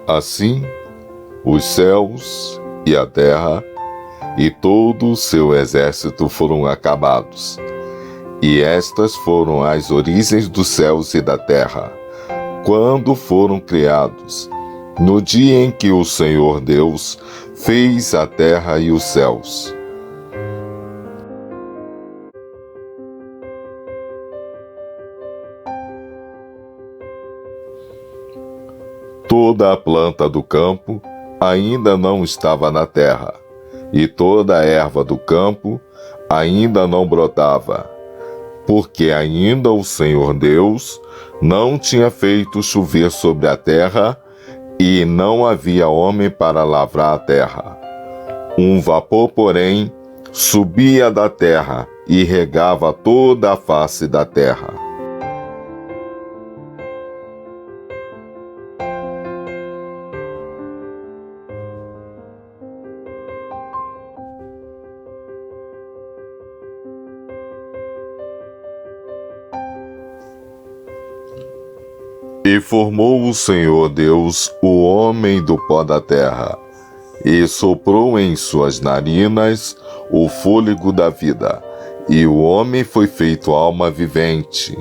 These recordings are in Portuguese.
Assim, os céus e a terra e todo o seu exército foram acabados. E estas foram as origens dos céus e da terra, quando foram criados, no dia em que o Senhor Deus fez a terra e os céus. Toda a planta do campo ainda não estava na terra, e toda a erva do campo ainda não brotava, porque ainda o Senhor Deus não tinha feito chover sobre a terra, e não havia homem para lavrar a terra. Um vapor, porém, subia da terra e regava toda a face da terra. E formou o Senhor Deus o homem do pó da terra, e soprou em suas narinas o fôlego da vida, e o homem foi feito alma vivente.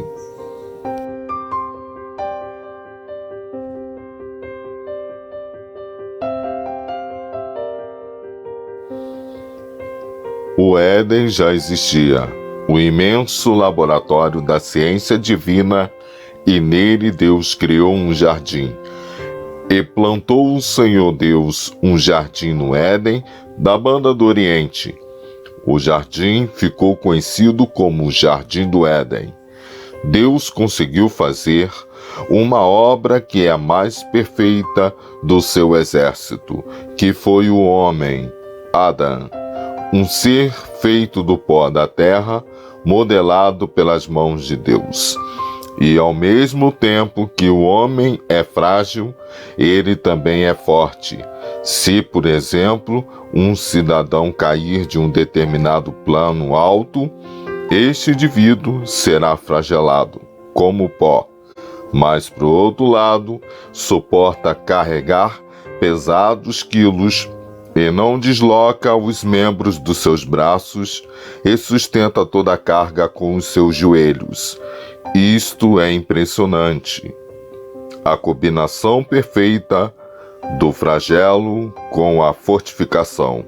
O Éden já existia, o imenso laboratório da ciência divina, e nele Deus criou um jardim. E plantou o Senhor Deus um jardim no Éden, da banda do Oriente. O jardim ficou conhecido como o Jardim do Éden. Deus conseguiu fazer uma obra que é a mais perfeita do seu exército, que foi o homem, Adão, um ser feito do pó da terra, modelado pelas mãos de Deus. E ao mesmo tempo que o homem é frágil, ele também é forte. Se, por exemplo, um cidadão cair de um determinado plano alto, este indivíduo será flagelado, como pó. Mas, por outro lado, suporta carregar pesados quilos e não desloca os membros dos seus braços e sustenta toda a carga com os seus joelhos. Isto é impressionante. A combinação perfeita do flagelo com a fortificação.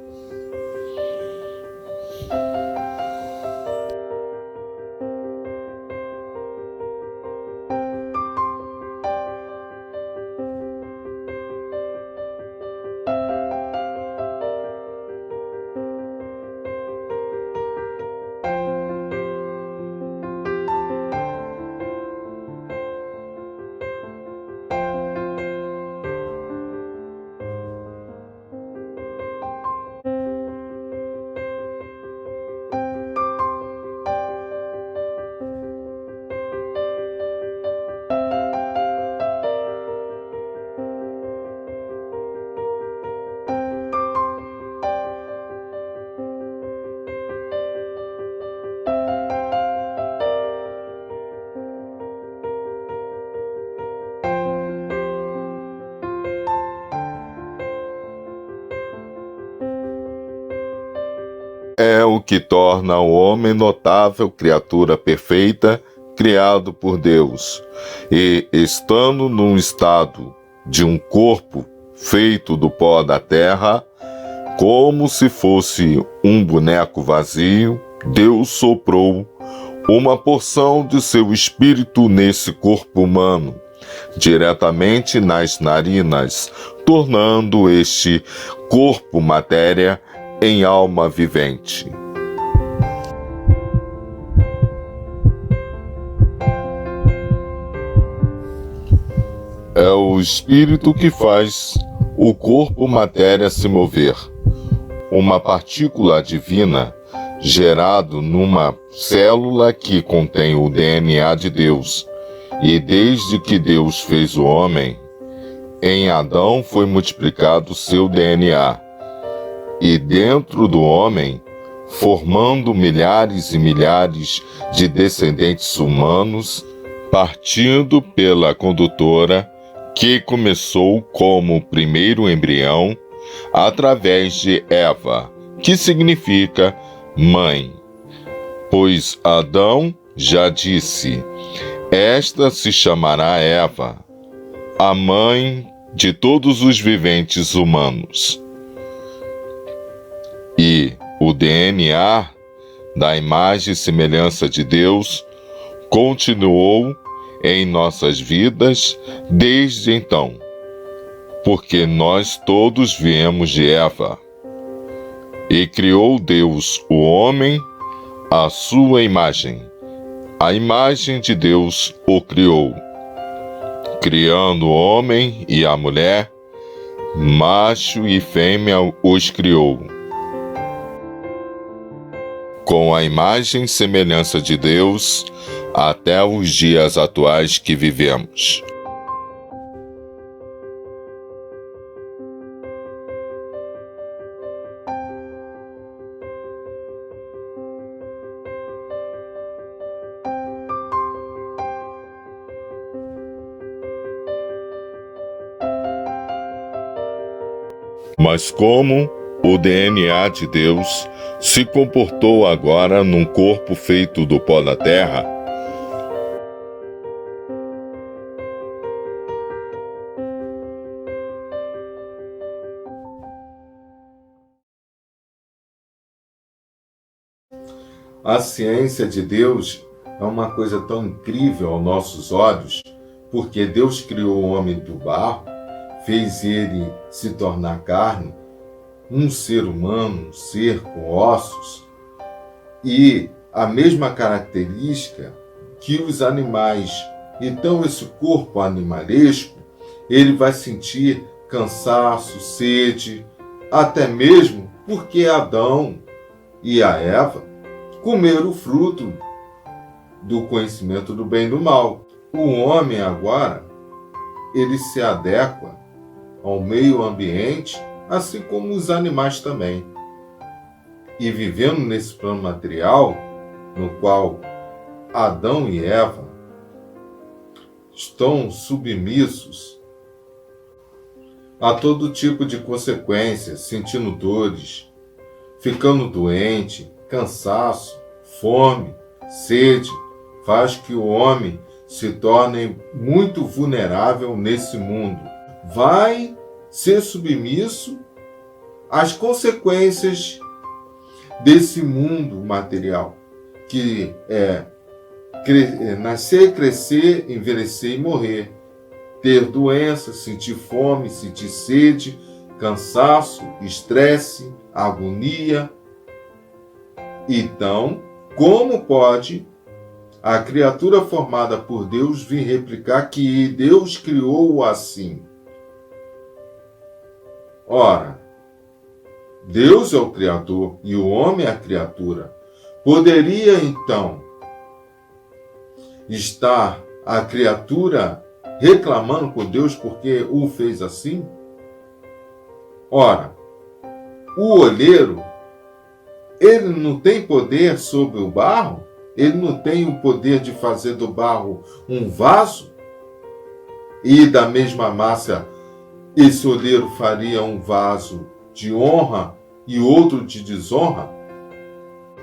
É o que torna o homem notável, criatura perfeita, criado por Deus. E, estando num estado de um corpo feito do pó da terra, como se fosse um boneco vazio, Deus soprou uma porção de seu espírito nesse corpo humano, diretamente nas narinas, tornando este corpo matéria em alma vivente. É o espírito que faz o corpo matéria se mover, uma partícula divina gerado numa célula que contém o DNA de Deus. E desde que Deus fez o homem, em Adão foi multiplicado seu DNA. E dentro do homem, formando milhares e milhares de descendentes humanos, partindo pela condutora que começou como o primeiro embrião através de Eva, que significa mãe. Pois Adão já disse: esta se chamará Eva, a mãe de todos os viventes humanos. E o DNA da imagem e semelhança de Deus continuou em nossas vidas desde então, porque nós todos viemos de Eva. E criou Deus o homem à sua imagem. A imagem de Deus o criou. Criando o homem e a mulher, macho e fêmea os criou. Com a imagem e semelhança de Deus, até os dias atuais que vivemos. Mas como o DNA de Deus se comportou agora num corpo feito do pó da terra, a ciência de Deus é uma coisa tão incrível aos nossos olhos, porque Deus criou o homem do barro, fez ele se tornar carne, um ser humano, um ser com ossos, e a mesma característica que os animais. Então esse corpo animalesco, ele vai sentir cansaço, sede, até mesmo porque Adão e a Eva comeram o fruto do conhecimento do bem e do mal. O homem agora, ele se adequa ao meio ambiente, assim como os animais também. E vivendo nesse plano material, no qual Adão e Eva estão submissos a todo tipo de consequências, sentindo dores, ficando doente, cansaço, fome, sede, faz que o homem se torne muito vulnerável nesse mundo. Vai ser submisso às consequências desse mundo material, que é nascer, crescer, envelhecer e morrer, ter doença, sentir fome, sentir sede, cansaço, estresse, agonia. Então, como pode a criatura formada por Deus vir replicar que Deus criou-o assim? Ora, Deus é o Criador e o homem é a criatura. Poderia, então, estar a criatura reclamando com Deus porque o fez assim? Ora, o olheiro, ele não tem poder sobre o barro? Ele não tem o poder de fazer do barro um vaso? E da mesma massa, esse olheiro faria um vaso de honra e outro de desonra?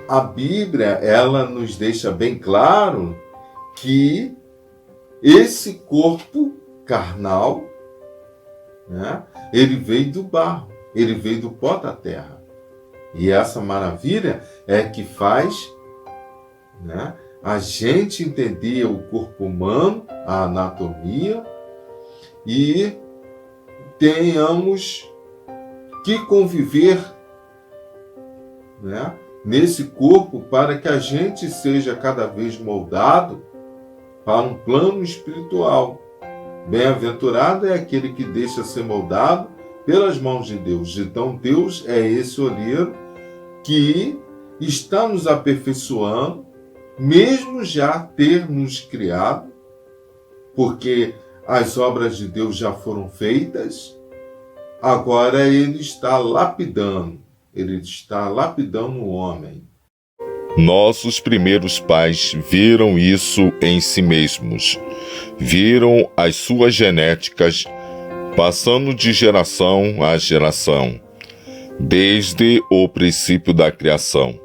A Bíblia, ela nos deixa bem claro que esse corpo carnal, né, ele veio do barro, ele veio do pó da terra. E essa maravilha é que faz, né, a gente entender o corpo humano, a anatomia, e tenhamos que conviver, né, nesse corpo para que a gente seja cada vez moldado para um plano espiritual. Bem-aventurado é aquele que deixa ser moldado pelas mãos de Deus. Então Deus é esse olheiro que está nos aperfeiçoando, mesmo já ter nos criado, porque as obras de Deus já foram feitas. Agora ele está lapidando o homem. Nossos primeiros pais viram isso em si mesmos, viram as suas genéticas passando de geração a geração, desde o princípio da criação.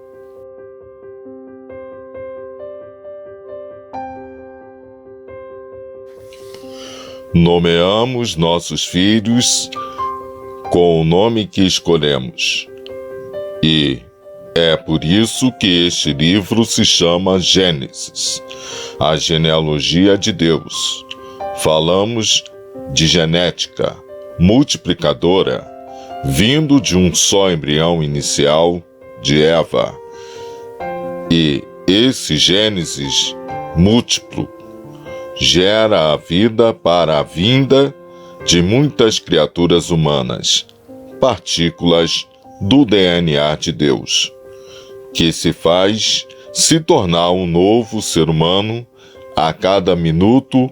Nomeamos nossos filhos com o nome que escolhemos. E é por isso que este livro se chama Gênesis, a genealogia de Deus. Falamos de genética multiplicadora, vindo de um só embrião inicial de Eva. E esse Gênesis múltiplo gera a vida para a vinda de muitas criaturas humanas, partículas do DNA de Deus, que se faz se tornar um novo ser humano a cada minuto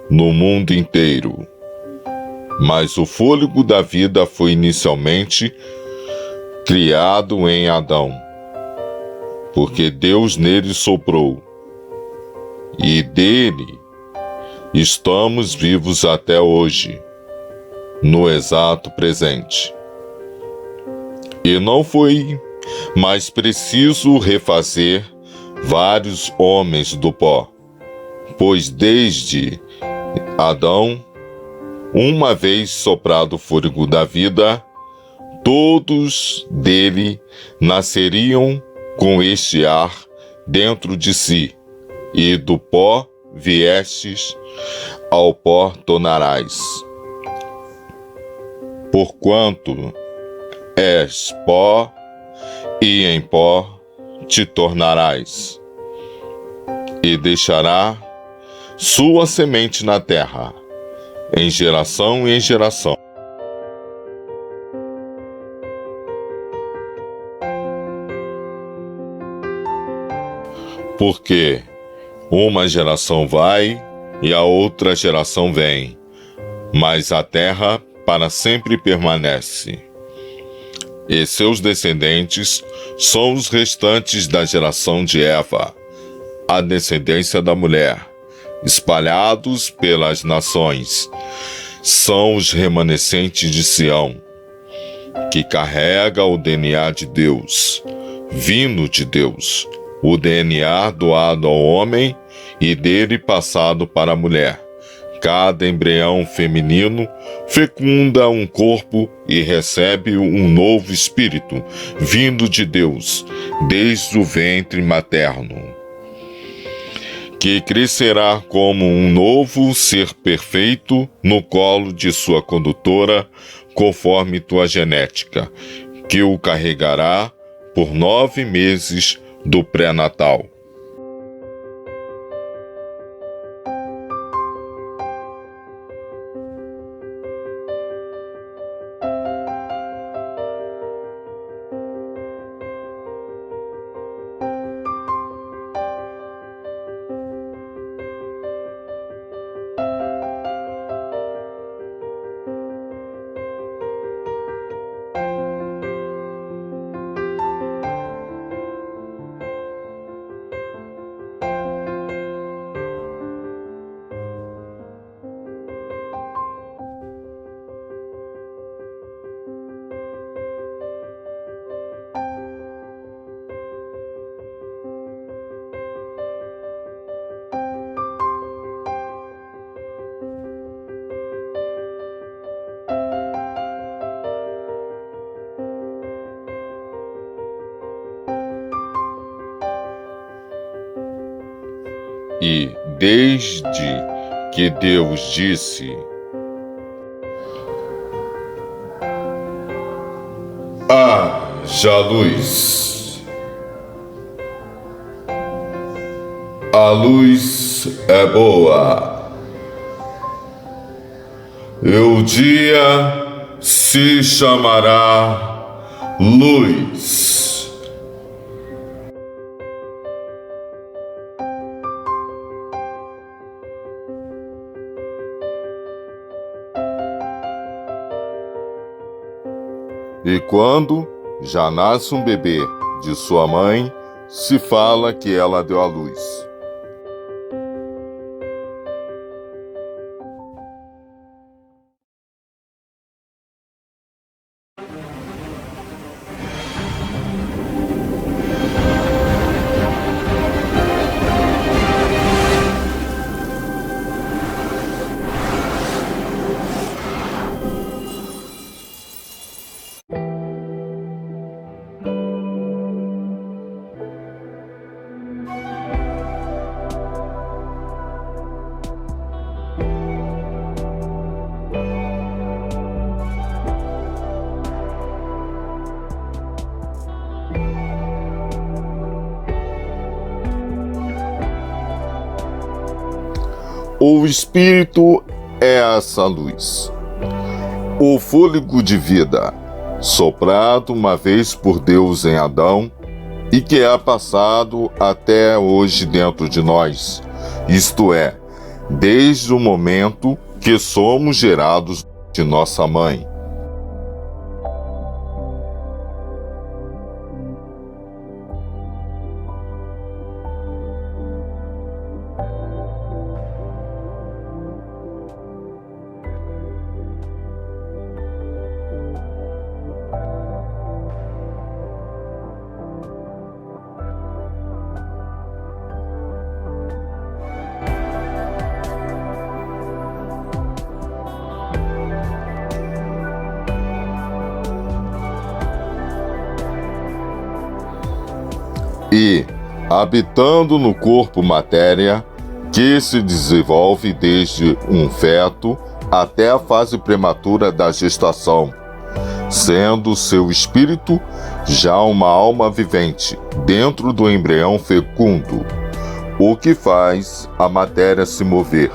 no mundo inteiro. Mas o fôlego da vida foi inicialmente criado em Adão, porque Deus nele soprou, e dele estamos vivos até hoje, no exato presente. E não foi mais preciso refazer vários homens do pó, pois desde Adão, uma vez soprado o fôlego da vida, todos dele nasceriam com este ar dentro de si, e do pó viestes, ao pó tornarás. Porquanto és pó, e em pó te tornarás, e deixará sua semente na terra, em geração e em geração. Porque uma geração vai e a outra geração vem, mas a terra para sempre permanece. E seus descendentes são os restantes da geração de Eva, a descendência da mulher, espalhados pelas nações. São os remanescentes de Sião, que carrega o DNA de Deus, vindo de Deus, o DNA doado ao homem e dele passado para a mulher. Cada embrião feminino fecunda um corpo e recebe um novo espírito, vindo de Deus, desde o ventre materno, que crescerá como um novo ser perfeito no colo de sua condutora, conforme tua genética, que o carregará por 9 meses do pré-natal. E desde que Deus disse: haja luz, a luz é boa, e o dia se chamará luz. E quando já nasce um bebê de sua mãe, se fala que ela deu à luz. O Espírito é essa luz, o fôlego de vida, soprado uma vez por Deus em Adão e que é passado até hoje dentro de nós, isto é, desde o momento que somos gerados de nossa mãe. E, habitando no corpo matéria, que se desenvolve desde um feto até a fase prematura da gestação, sendo seu espírito já uma alma vivente dentro do embrião fecundo, o que faz a matéria se mover.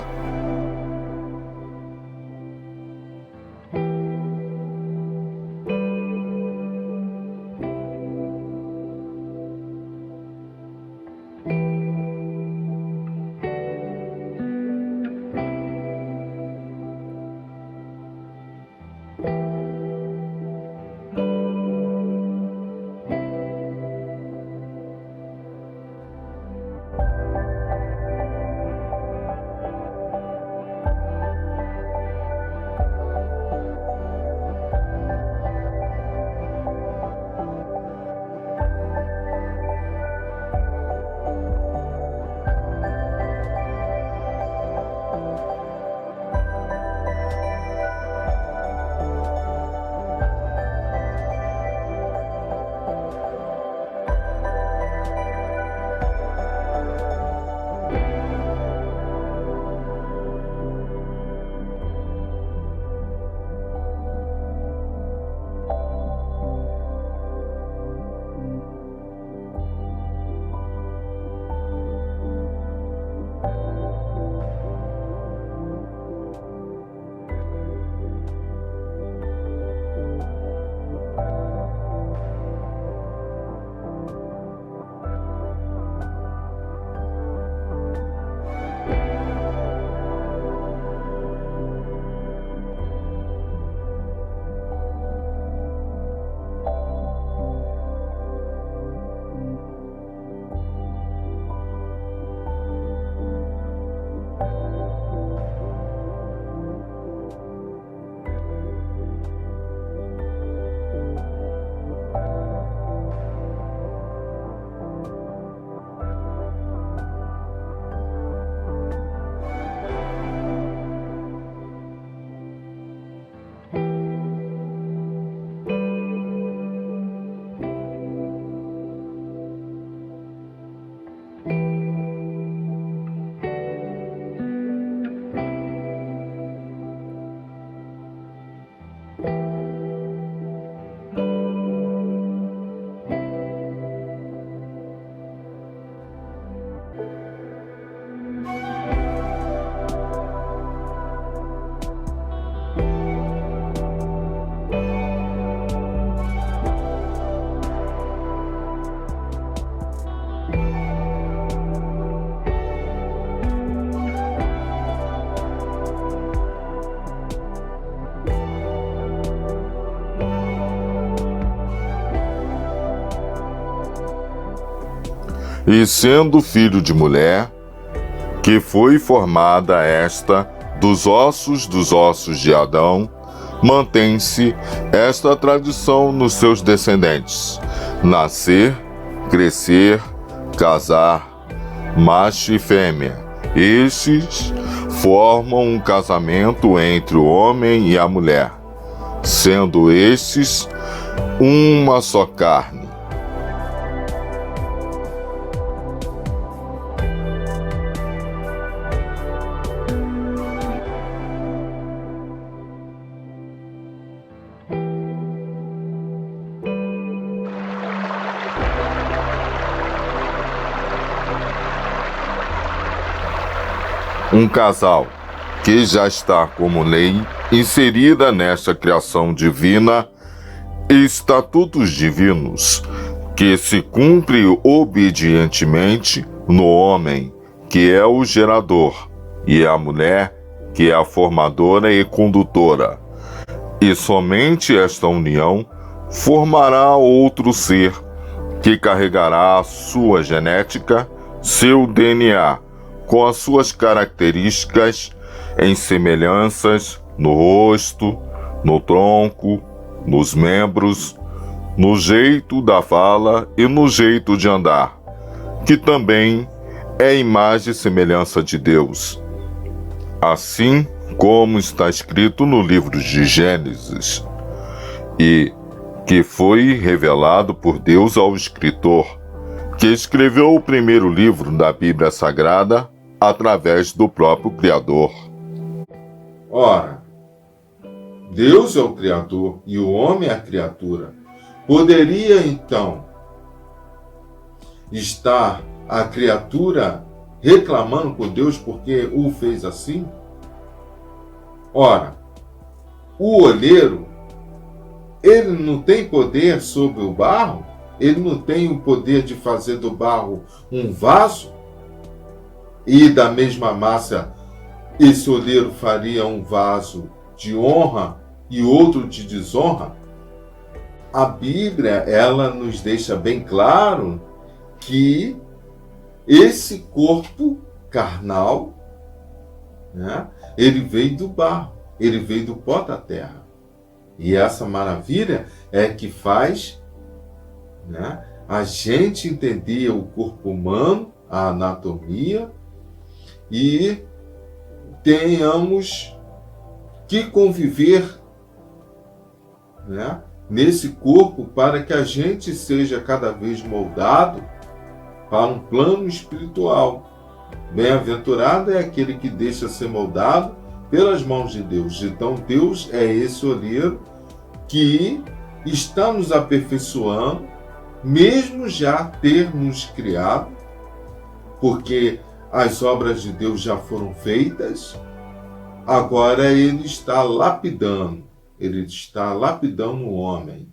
E sendo filho de mulher, que foi formada esta dos ossos de Adão, mantém-se esta tradição nos seus descendentes: nascer, crescer, casar, macho e fêmea. Estes formam um casamento entre o homem e a mulher, sendo estes uma só carne. Um casal que já está como lei inserida nesta criação divina, estatutos divinos, que se cumpre obedientemente no homem, que é o gerador, e a mulher, que é a formadora e condutora. E somente esta união formará outro ser, que carregará a sua genética, seu DNA, com as suas características em semelhanças no rosto, no tronco, nos membros, no jeito da fala e no jeito de andar, que também é imagem e semelhança de Deus. Assim como está escrito no livro de Gênesis, e que foi revelado por Deus ao escritor, que escreveu o primeiro livro da Bíblia Sagrada através do próprio Criador. Ora, Deus é o Criador e o homem é a criatura. Poderia, então, estar a criatura reclamando com Deus porque o fez assim? Ora, o olheiro, ele não tem poder sobre o barro? Ele não tem o poder de fazer do barro um vaso? E da mesma massa, esse olheiro faria um vaso de honra e outro de desonra? A Bíblia, ela nos deixa bem claro que esse corpo carnal, né, ele veio do barro, ele veio do pó da terra. E essa maravilha é que faz, né, a gente entender o corpo humano, a anatomia, e tenhamos que conviver, né, nesse corpo para que a gente seja cada vez moldado para um plano espiritual. Bem-aventurado é aquele que deixa ser moldado pelas mãos de Deus. Então Deus é esse olheiro que está nos aperfeiçoando, mesmo já ter nos criado, porque as obras de Deus já foram feitas, agora ele está lapidando o homem.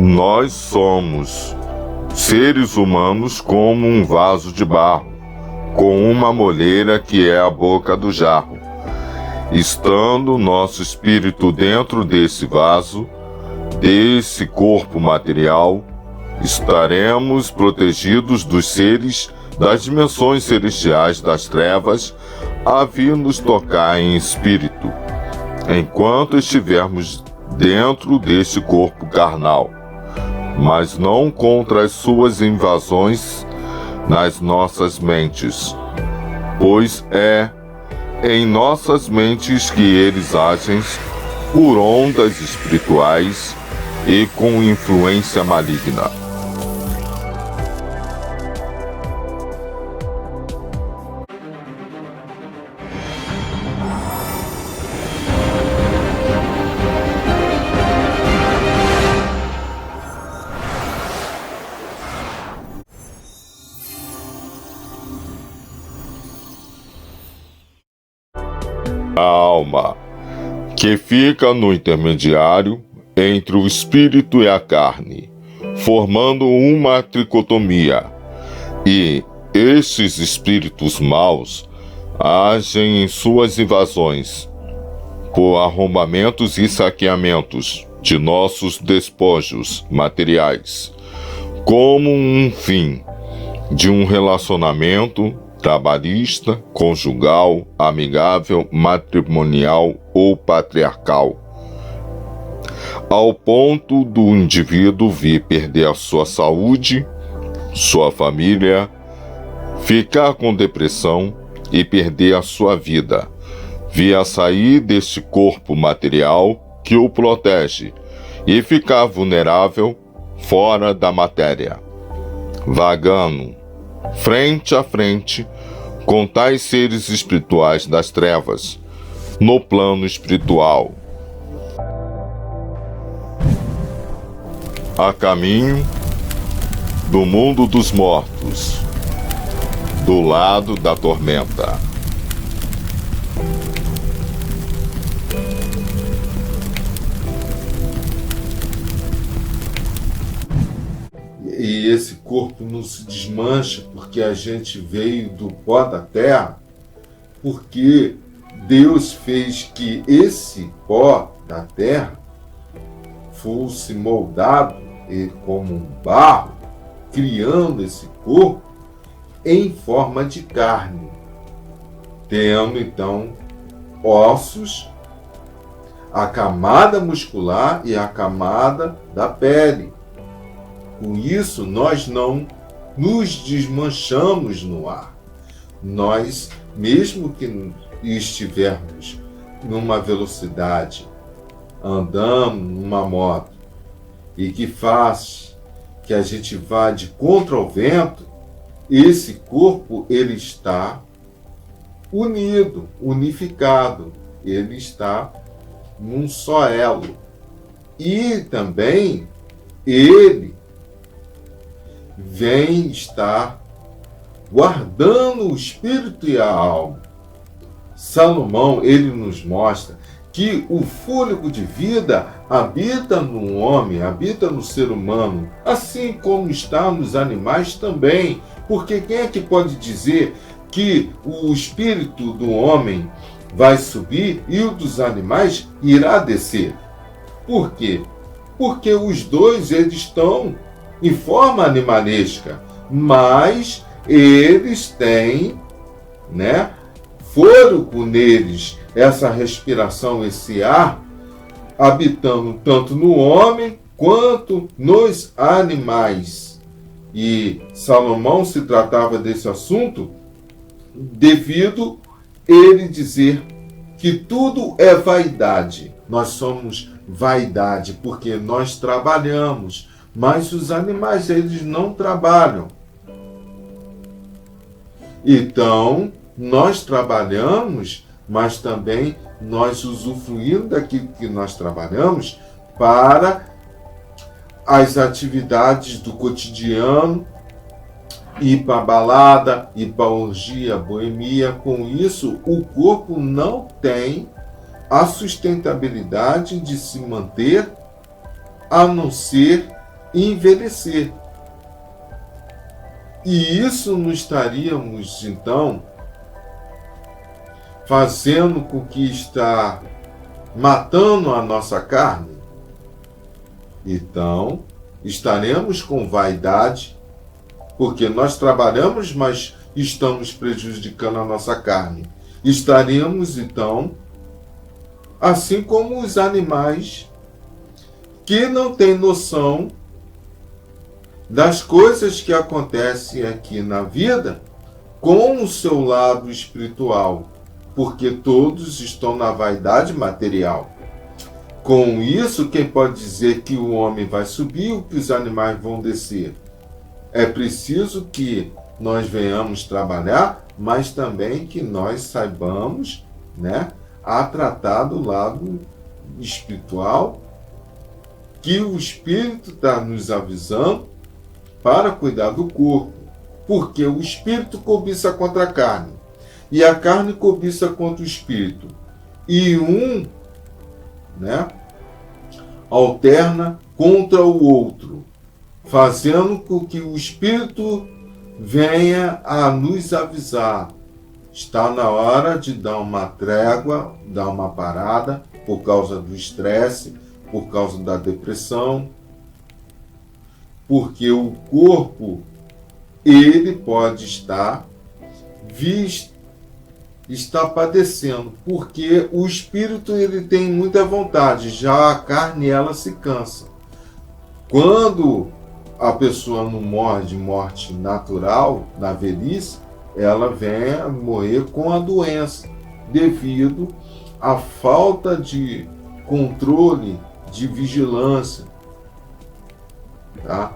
Nós somos seres humanos como um vaso de barro, com uma moleira que é a boca do jarro. Estando nosso espírito dentro desse vaso, desse corpo material, estaremos protegidos dos seres das dimensões celestiais das trevas a vir nos tocar em espírito, enquanto estivermos dentro desse corpo carnal, mas não contra as suas invasões nas nossas mentes, pois é em nossas mentes que eles agem por ondas espirituais e com influência maligna. alma, que fica no intermediário entre o espírito e a carne, formando uma tricotomia. E estes espíritos maus agem em suas invasões por arrombamentos e saqueamentos de nossos despojos materiais, como um fim de um relacionamento trabalhista, conjugal, amigável, matrimonial ou patriarcal, ao ponto do indivíduo vir perder a sua saúde, sua família, ficar com depressão e perder a sua vida, vir a sair deste corpo material que o protege e ficar vulnerável fora da matéria, vagando frente a frente com tais seres espirituais das trevas, no plano espiritual, a caminho do mundo dos mortos, do lado da tormenta. E esse corpo não se desmancha porque a gente veio do pó da terra, porque Deus fez que esse pó da terra fosse moldado como um barro, criando esse corpo em forma de carne, tendo então ossos, a camada muscular e a camada da pele. Com isso, nós não nos desmanchamos no ar. Nós, mesmo que estivermos numa velocidade, andando numa moto, e que faz que a gente vá de contra o vento, esse corpo ele está unido, unificado, ele está num só elo. E também ele vem estar guardando o espírito e a alma. Salomão, ele nos mostra que o fôlego de vida habita no homem, habita no ser humano, assim como está nos animais também. Porque quem é que pode dizer que o espírito do homem vai subir e o dos animais irá descer? Por quê? Porque os dois eles estão em forma animalesca, mas eles têm, fôlego neles, essa respiração, esse ar, habitando tanto no homem quanto nos animais. E Salomão se tratava desse assunto devido ele dizer que tudo é vaidade. Nós somos vaidade porque nós trabalhamos, mas os animais eles não trabalham. Então, nós trabalhamos, mas também nós usufruímos daquilo que nós trabalhamos para as atividades do cotidiano, ir para a balada, ir para a orgia, boemia. Com isso, o corpo não tem a sustentabilidade de se manter, a não ser envelhecer. E isso não estaríamos, então, fazendo com que está matando a nossa carne? Então, estaremos com vaidade, porque nós trabalhamos, mas estamos prejudicando a nossa carne. Estaremos, então, assim como os animais que não têm noção das coisas que acontecem aqui na vida com o seu lado espiritual, porque todos estão na vaidade material. Com isso, quem pode dizer que o homem vai subir ou que os animais vão descer? É preciso que nós venhamos trabalhar, mas também que nós saibamos, a tratar do lado espiritual, que o Espírito está nos avisando para cuidar do corpo, porque o Espírito cobiça contra a carne, e a carne cobiça contra o Espírito. e um, né, alterna contra o outro, fazendo com que o Espírito venha a nos avisar. Está na hora de dar uma trégua, dar uma parada, por causa do estresse, por causa da depressão, porque o corpo, ele pode estar padecendo, porque o espírito ele tem muita vontade, já a carne ela se cansa. Quando a pessoa não morre de morte natural, na velhice, ela vem a morrer com a doença, devido à falta de controle, de vigilância, tá,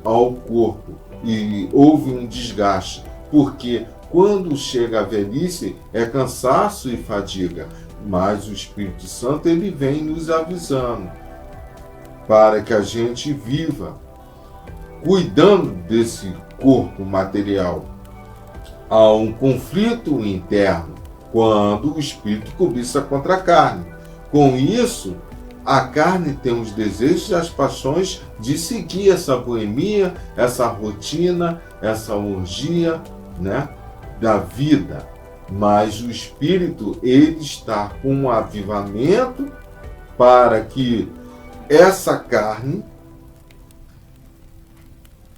ao corpo. E houve um desgaste, porque quando chega a velhice é cansaço e fadiga, mas o Espírito Santo ele vem nos avisando para que a gente viva cuidando desse corpo material. Há um conflito interno quando o espírito cobiça contra a carne. Com isso, a carne tem os desejos e as paixões de seguir essa boemia, essa rotina, essa orgia, né, da vida. Mas o espírito, ele está com um avivamento para que essa carne,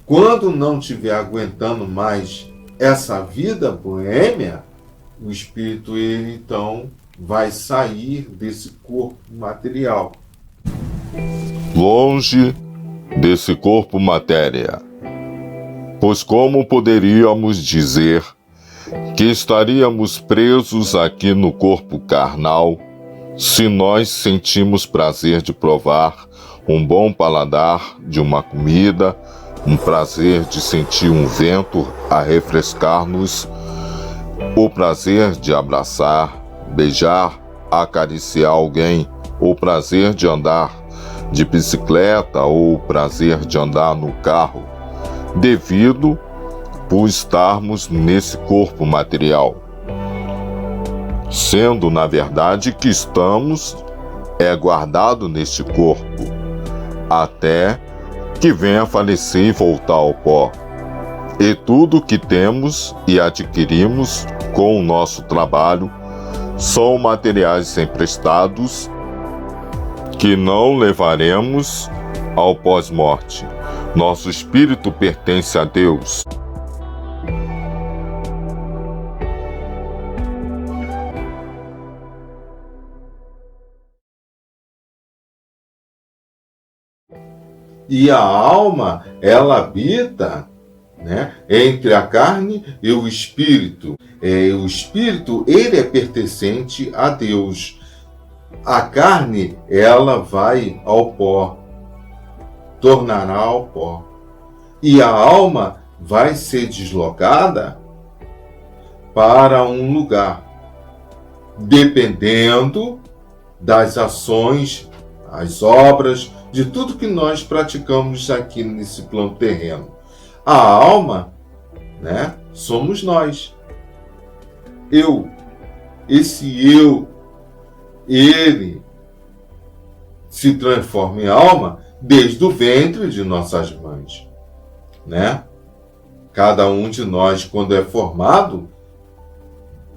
quando não estiver aguentando mais essa vida boêmia, o espírito, ele então vai sair desse corpo material. Longe desse corpo matéria. Pois como poderíamos dizer que estaríamos presos aqui no corpo carnal se nós sentimos prazer de provar um bom paladar de uma comida, um prazer de sentir um vento a refrescar-nos, o prazer de abraçar, beijar, acariciar alguém, o prazer de andar de bicicleta ou o prazer de andar no carro, devido por estarmos nesse corpo material. Sendo, na verdade, que estamos guardado neste corpo, até que venha a falecer e voltar ao pó. E tudo que temos e adquirimos com o nosso trabalho são materiais emprestados que não levaremos ao pós-morte. Nosso espírito pertence a Deus. E a alma, ela habita, né, entre a carne e o espírito. O espírito, ele é pertencente a Deus. A carne, ela vai ao pó, tornará ao pó. E a alma vai ser deslocada para um lugar, dependendo das ações, as obras, de tudo que nós praticamos aqui nesse plano terreno. A alma, né, somos nós. Esse eu, ele se transforma em alma desde o ventre de nossas mães, né? Cada um de nós, quando é formado,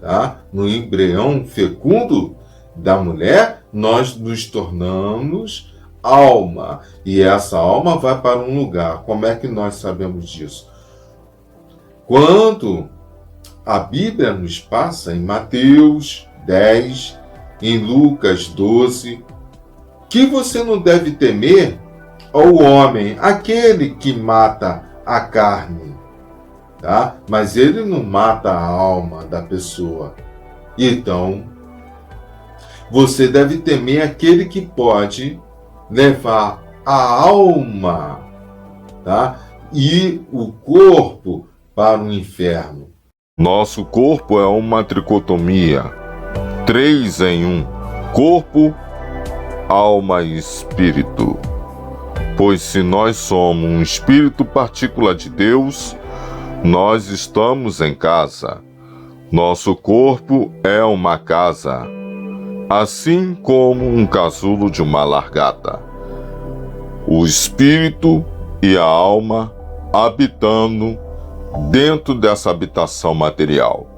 tá, no embrião fecundo da mulher, nós nos tornamos alma, e essa alma vai para um lugar. Como é que nós sabemos disso? Quando a Bíblia nos passa em Mateus 10, em Lucas 12, que você não deve temer ao homem, aquele que mata a carne, tá? Mas ele não mata a alma da pessoa. Então, você deve temer aquele que pode levar a alma, tá, e o corpo para o inferno. Nosso corpo é uma tricotomia, 3 em 1, corpo, alma e espírito. Pois se nós somos um espírito partícula de Deus, nós estamos em casa. Nosso corpo é uma casa. assim como um casulo de uma largata. O espírito e a alma habitando dentro dessa habitação material.